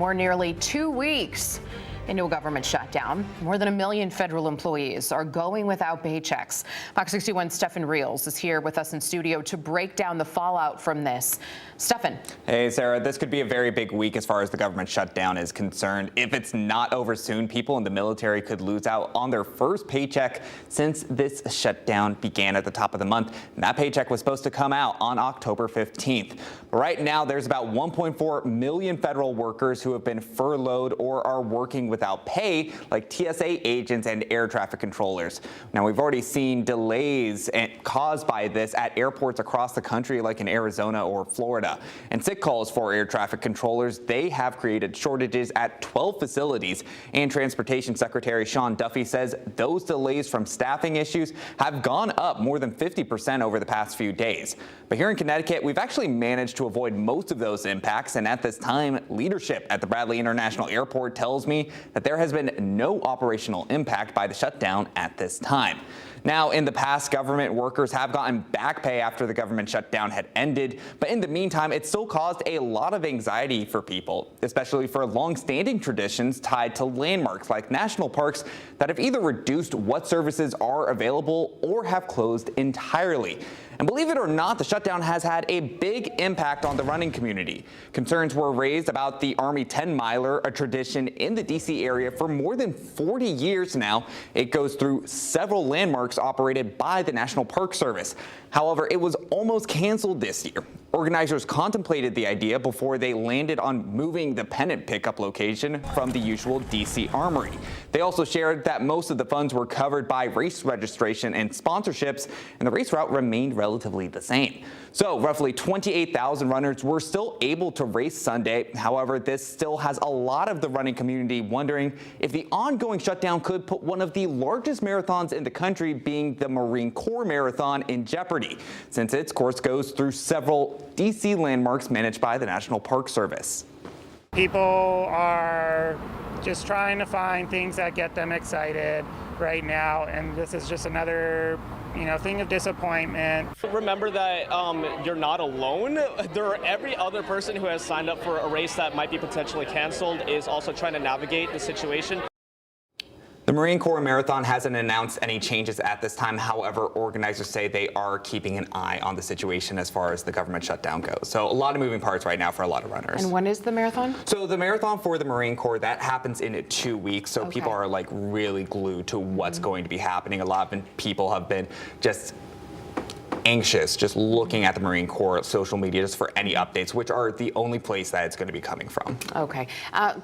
We're nearly 2 weeks into a government shutdown. More than 1 million federal employees are going without paychecks. Fox 61's Stefan Reels is here with us in studio to break down the fallout from this. Stefan. Hey, Sarah, this could be a very big week as far as the government shutdown is concerned. If it's not over soon, people in the military could lose out on their first paycheck since this shutdown began at the top of the month. And that paycheck was supposed to come out on October 15th. But right now, there's about 1.4 million federal workers who have been furloughed or are working without pay, like TSA agents and air traffic controllers. Now, we've already seen delays caused by this at airports across the country, like in Arizona or Florida. And sick calls for air traffic controllers, they have created shortages at 12 facilities. And Transportation Secretary Sean Duffy says those delays from staffing issues have gone up more than 50% over the past few days. But here in Connecticut, we've actually managed to avoid most of those impacts. And at this time, leadership at the Bradley International Airport tells me that there has been no operational impact by the shutdown at this time. Now, in the past, government workers have gotten back pay after the government shutdown had ended, but in the meantime, it still caused a lot of anxiety for people, especially for long-standing traditions tied to landmarks like national parks that have either reduced what services are available or have closed entirely. And believe it or not, the shutdown has had a big impact on the running community. Concerns were raised about the Army 10-miler, a tradition in the D.C. area for more than 40 years now. It goes through several landmarks operated by the National Park Service. However, it was almost canceled this year. Organizers contemplated the idea before they landed on moving the pennant pickup location from the usual D.C. Armory. They also shared that most of the funds were covered by race registration and sponsorships, and the race route remained relatively the same. So roughly 28,000 runners were still able to race Sunday. However, this still has a lot of the running community wondering if the ongoing shutdown could put one of the largest marathons in the country, being the Marine Corps Marathon, in jeopardy, since its course goes through several D.C. landmarks managed by the National Park Service. People are just trying to find things that get them excited right now, and this is just another thing of disappointment. Remember that you're not alone. Every other person who has signed up for a race that might be potentially canceled is also trying to navigate the situation. The Marine Corps Marathon hasn't announced any changes at this time. However, organizers say they are keeping an eye on the situation as far as the government shutdown goes. So a lot of moving parts right now for a lot of runners. And when is the marathon? So the marathon for the Marine Corps, that happens in 2 weeks. So people are like really glued to what's going to be happening. A lot of people have been just anxious, just looking at the Marine Corps social media just for any updates, which are the only place that it's going to be coming from. Okay.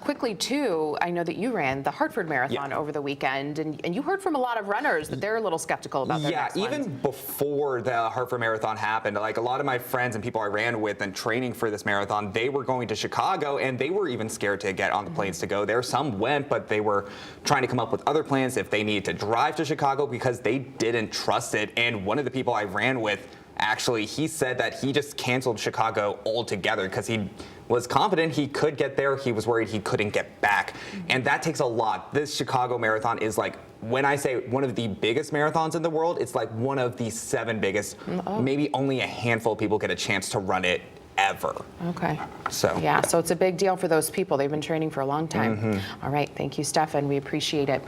Quickly, too, I know that you ran the Hartford Marathon over the weekend, and you heard from a lot of runners that they're a little skeptical about their next even ones. Before the Hartford Marathon happened, like a lot of my friends and people I ran with and training for this marathon, they were going to Chicago, and they were even scared to get on the planes to go there. Some went, but they were trying to come up with other plans if they needed to drive to Chicago because they didn't trust it. And one of the people I ran with, actually, he said that he just canceled Chicago altogether because he was confident he could get there. He was worried he couldn't get back. And that takes a lot. This Chicago Marathon is like, when I say one of the biggest marathons in the world, it's like one of the 7 biggest. Maybe only a handful of people get a chance to run it ever. Okay. So yeah, so it's a big deal for those people. They've been training for a long time. All right. Thank you, Stefan. We appreciate it.